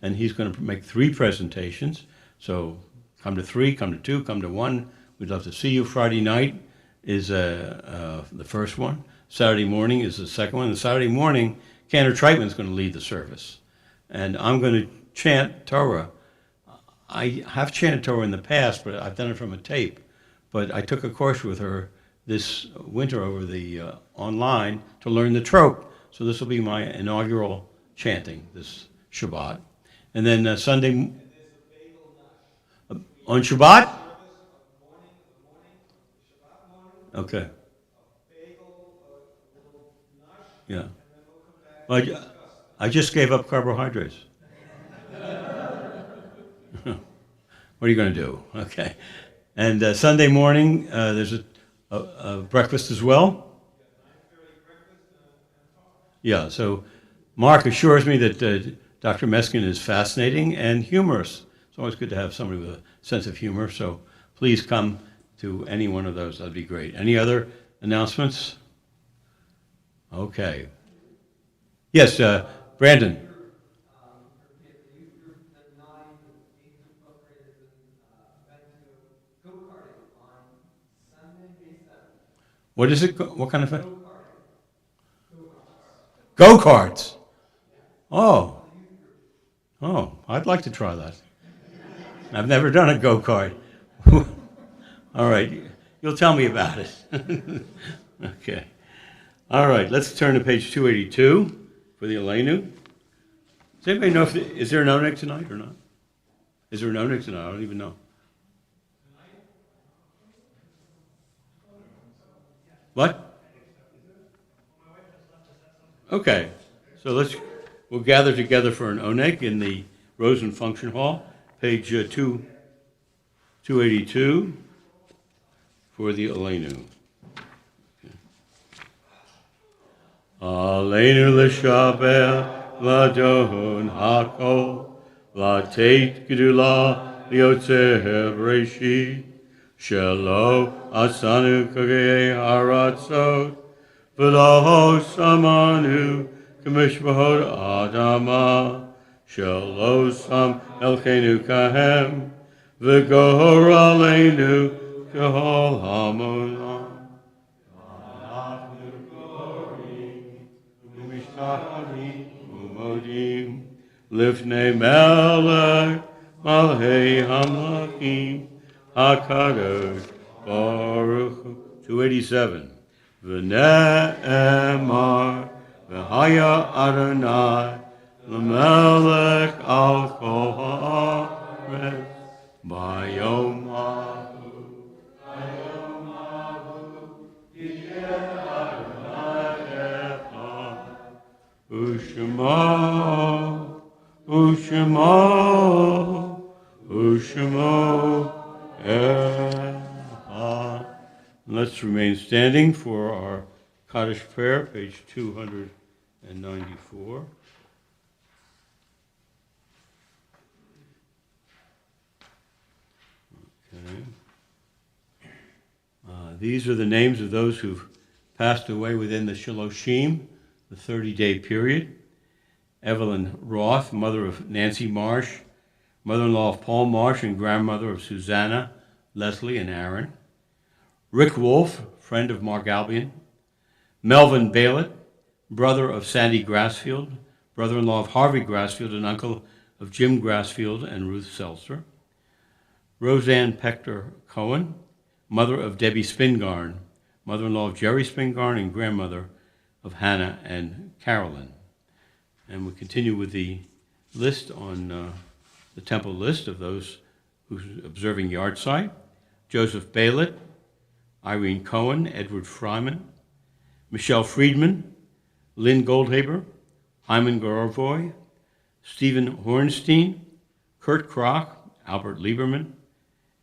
and he's going to make 3 presentations. So come to 3, come to 2, come to 1. We'd love to see you. Friday night is the first one. Saturday morning is the second one. And Saturday morning, Cantor Treitman is going to lead the service. And I'm going to chant Torah. I have chanted Torah in the past, but I've done it from a tape. But I took a course with her this winter over the online to learn the trope. So this will be my inaugural chanting this Shabbat. And then Sunday, on Shabbat? Okay. Yeah. Well, I just gave up carbohydrates. What are you going to do? Okay. And Sunday morning, there's a breakfast as well. Yeah, so Mark assures me that Dr. Meskin is fascinating and humorous. It's always good to have somebody with a sense of humor, so please come to any one of those. That'd be great. Any other announcements? Okay. Yes, Brandon. What is it? What kind of festival? Go-karts. Oh. Oh, I'd like to try that. I've never done a go-kart. All right, you'll tell me about it. Okay. All right, let's turn to page 282 for the Aleinu. Does anybody know is there an oneg tonight or not? Is there an oneg tonight? I don't even know. What? Okay, so we'll gather together for an oneg in the Rosen Function Hall, page 282 for the Aleinu. Aleinu l'shabel l'adon hakol l'teit gedula liotzer b'reshit shelo asanu kagei haratzot v'lo samanu k'mishpahot adama shelo sam elkeinu kahem v'gohor aleinu k'hol hamolam. Lifnei melech malhei hamlakim hakadosh baruch hu. 287. V'ne'emar v'haya Adonai l'melech al kol ha'aretz bayom hahu yeh Adonai echad u'shema Ushmo Echad. Let's remain standing for our Kaddish prayer, page 294. Okay. These are the names of those who've passed away within the Shiloshim, the 30-day period. Evelyn Roth, mother of Nancy Marsh, mother-in-law of Paul Marsh and grandmother of Susanna, Leslie, and Aaron. Rick Wolf, friend of Mark Albion. Melvin Baylett, brother of Sandy Grassfield, brother-in-law of Harvey Grassfield and uncle of Jim Grassfield and Ruth Seltzer. Roseanne Pector Cohen, mother of Debbie Spingarn, mother-in-law of Jerry Spingarn and grandmother of Hannah and Carolyn. And we continue with the list on the temple list of those who's observing yard site. Joseph Baylett, Irene Cohen, Edward Fryman, Michelle Friedman, Lynn Goldhaber, Hyman Gorovoy, Stephen Hornstein, Kurt Kroc, Albert Lieberman,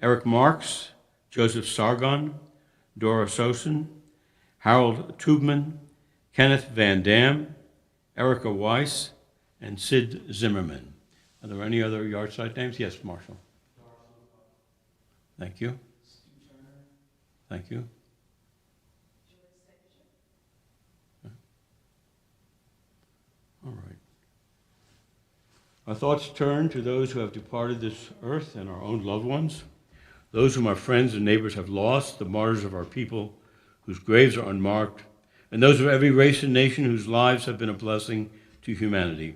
Eric Marks, Joseph Sargon, Dora Sosen, Harold Tubman, Kenneth Van Dam, Erica Weiss, and Sid Zimmerman. Are there any other yard site names? Yes, Marshall. Thank you. Thank you. All right. Our thoughts turn to those who have departed this earth and our own loved ones, those whom our friends and neighbors have lost, the martyrs of our people whose graves are unmarked, and those of every race and nation whose lives have been a blessing to humanity.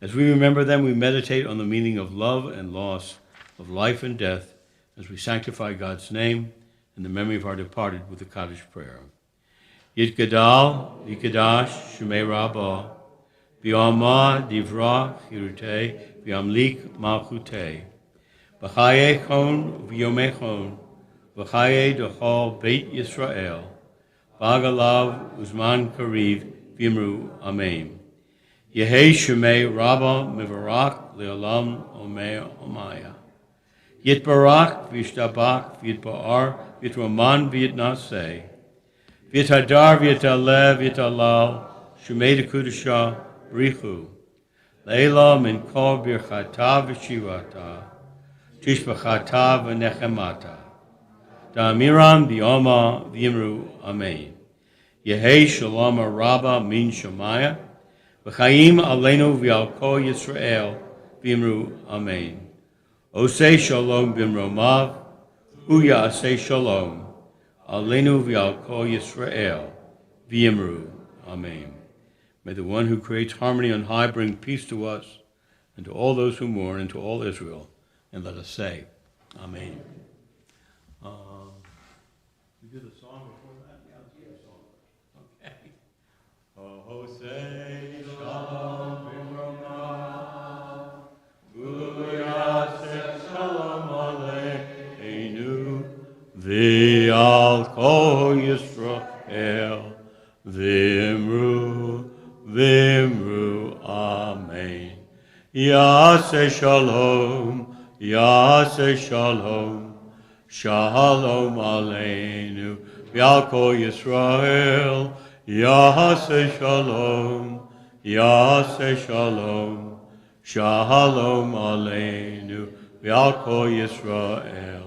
As we remember them, we meditate on the meaning of love and loss, of life and death, as we sanctify God's name and the memory of our departed with the Kaddish prayer. Yitgadal, Yikadash, Shemei Rabbah, B'yama Divra Chirutei, B'yamlik Malchutei, B'chaye Chon V'yomei V'chaye Dechol Beit Yisrael, B'agalav Uzman Kariv V'imru Amen. Yehei Shemei Rabbah Mivarak Le'olam Omei Omaya. Yitbarak V'yishtabak V'yitba'ar V'yitraman V'yitnaseh. V'yitadar V'yitalev V'yitalal Shemei Dekudashah Brichu. Leila Min Kol Birchata V'shivata. Tishbachata V'nechemata. Da'amiram B'yoma V'yimru Amen. Yehei Shalom Rabbah Min Shemaya. V'chaim Aleinu V'al Kol Yisrael V'yimru Amen. Osei Shalom B'mromav. Uya Asei Shalom. Aleinu v'al kol Yisrael v'yimru. Amen. May the one who creates harmony on high bring peace to us and to all those who mourn and to all Israel. And let us say, Amen. We do the song before that? Yeah, let's do the song. Okay. Oh, say shalom b'mroma, v'yaseh shalom aleinu, v'al kol Yisrael, v'imru, amen. Yaseh shalom, shalom aleinu, v'al kol Yisrael, Yaseh shalom, shalom aleinu, v'al kol Yisrael.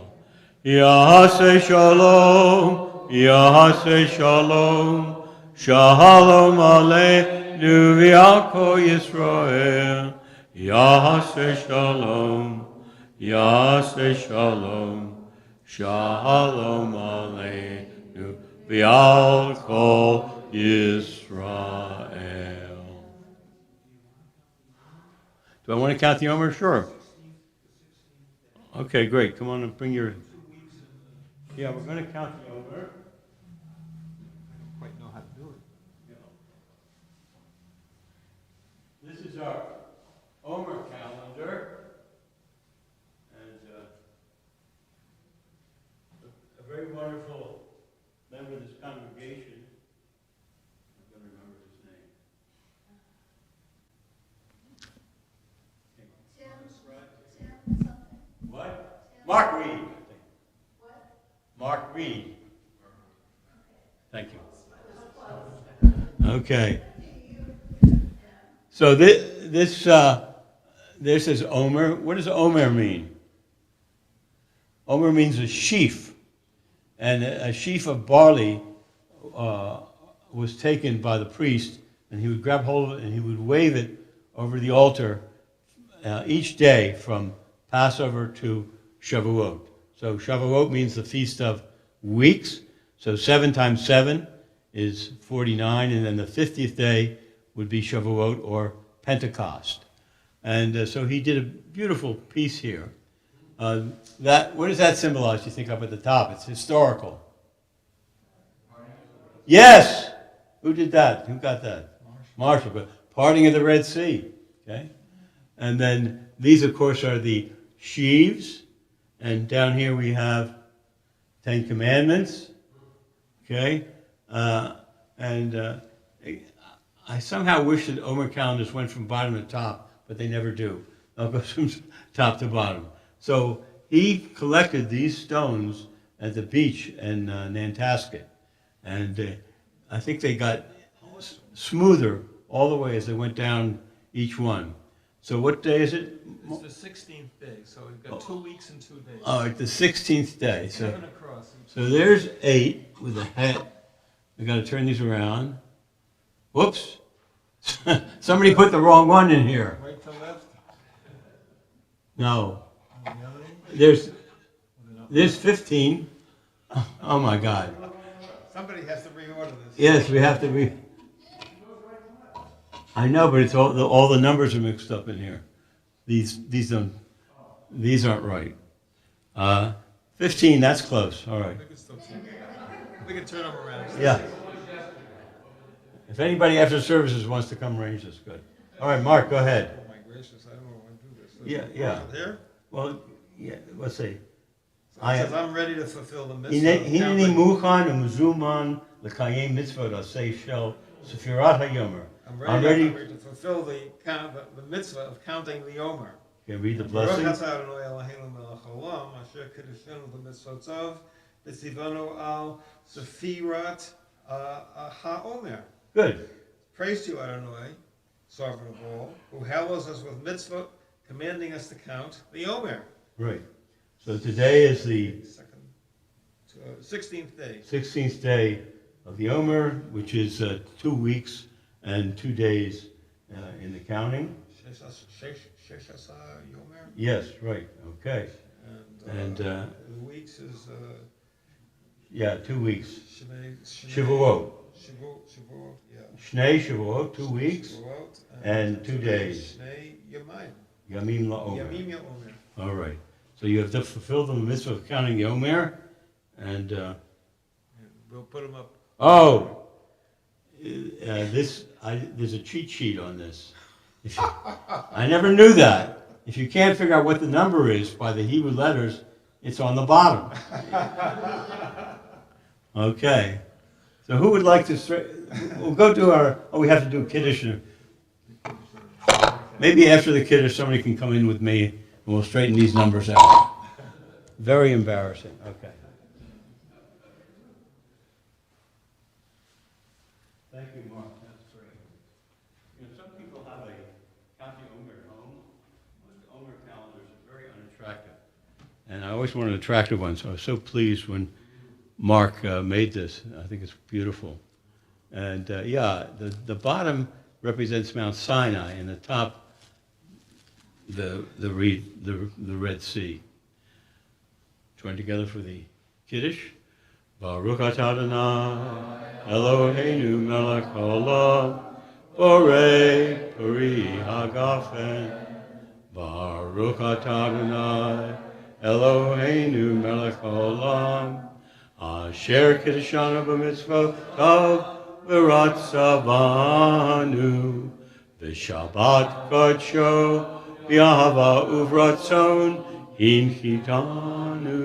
Yaseh shalom, shalom aleinu, v'al kol Yisrael. Yaseh shalom, shalom aleinu, v'al kol Yisrael. Do I want to count the Omer? Sure. Okay, great. Come on and bring your... Yeah, we're going to count the Omer. Quite know how to do it. This is our Omer calendar. And a very wonderful member of this congregation. I'm going to remember his name. What? Mark Reed. What? Mark Reed. Thank you. Okay. So this is Omer. What does Omer mean? Omer means a sheaf. And a sheaf of barley was taken by the priest, and he would grab hold of it and he would wave it over the altar each day from Passover to Shavuot. So Shavuot means the Feast of Weeks. So 7 times 7 is 49, and then the 50th day would be Shavuot or Pentecost. And so he did a beautiful piece here. What does that symbolize, you think, up at the top? It's historical. Yes! Who did that? Who got that? Marshall. But parting of the Red Sea. Okay? And then these, of course, are the sheaves. And down here we have 10 Commandments. Okay? I somehow wish that Omer calendars went from bottom to top, but they never do. They'll go from top to bottom. So he collected these stones at the beach in Nantasket. And I think they got smoother all the way as they went down each one. So what day is it? It's the 16th day, so we've got 2 weeks and 2 days. Oh, it's the 16th day. So, 7 across. so there's 8 with a hat. We got to turn these around. Whoops. Somebody put the wrong one in here. Right to left. No. And the other one? There's 15. Oh my God. Somebody has to reorder this. Yes, we have to I know, but it's all the numbers are mixed up in here. These aren't right. 15, that's close. All right. We can turn them around. Yeah. If anybody after services wants to come arrange this, good. All right, Mark, go ahead. Oh my gracious, I don't know when to do this. Yeah. There? Well, yeah, let's see. It says, I'm ready to fulfill the mitzvah. Hineni muchan u'mezuman l'kayem mitzvot aseh shel sefirat hayomer. I'm I'm ready ready. to fulfill the mitzvah of counting the Omer. Can you read the Baruch blessing? atah Adonai Eloheinu melech haolam, asher kiddushenu b'mitzvotav, v'tzivanu al sefirat ha'omer. Good. Praise to you, Adonai, sovereign of all, who hallows us with mitzvah, commanding us to count the Omer. Right. So today is the 16th day. 16th day of the Omer, which is 2 weeks and 2 days in the counting. Sheshasa Yomer. Yes, right. Okay. And And the weeks is Yeah, 2 weeks. Shavuot, Shavuot. yeah. Shnei Shavuot, 2 weeks. Shavuot, And 2 days. Shnei Yamayim. Yamim la'omer. Yamim Ya'omer. All right. So you have to fulfill the mitzvah of counting the Omer. And, We'll put them up. there's a cheat sheet on this. I never knew that. If you can't figure out what the number is by the Hebrew letters, it's on the bottom. Okay. So who would like to, we'll go to we have to do Kiddush. Maybe after the Kiddush, somebody can come in with me and we'll straighten these numbers out. Very embarrassing. Okay. Thank you, Mark. That's great. You know, some people have a counting Omer at home, but the Omer calendars are very unattractive. And I always wanted an attractive one, so I was so pleased when Mark made this. I think it's beautiful. And the bottom represents Mount Sinai, and the top, the Red Sea. Join together for the Kiddush. Baruch atah Adonai, Eloheinu melech haolam, borei peri hagafen. Baruch atah Adonai, Eloheinu melech haolam, asher kiddushanu b'mitzvotav v'ratzavanu, v'shabbat kodsho b'ahava uvratzon hinchitanu.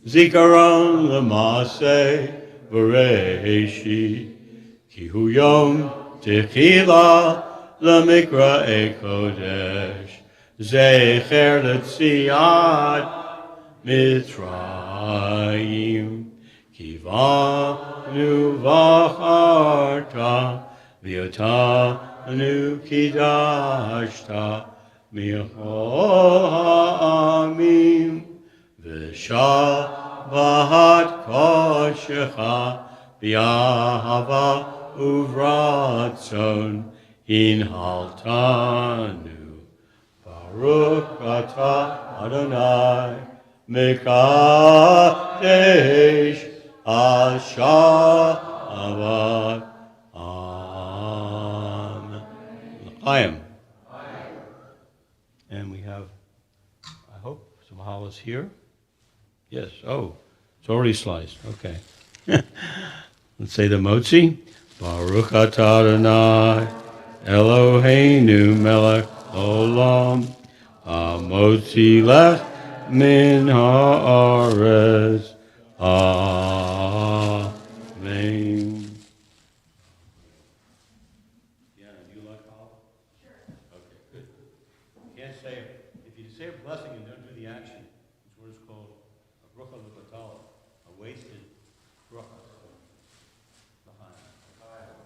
Zikaron l'maseh v'reishi, ki hu yom techila l'mikra kodesh, zecher l'tziat Mitzrayim, kivanu v'acharta, v'yotanu kidashta, michol ha'amim, v'shabbat kodshecha, v'yahava uvratzon, hinhaltanu. Baruch atah Adonai, Mekadesh Hashavat. Amen. L'chaim. And we have, I hope, some challahs here. Yes. Oh, it's already sliced. Okay. Let's say the motzi. Baruch atah Adonai, Eloheinu melech olam, hamotzi lech min haaretz. Amen. Yeah, do you like challah? Sure. Okay, good. You can't say it. If you say a blessing and don't do the action,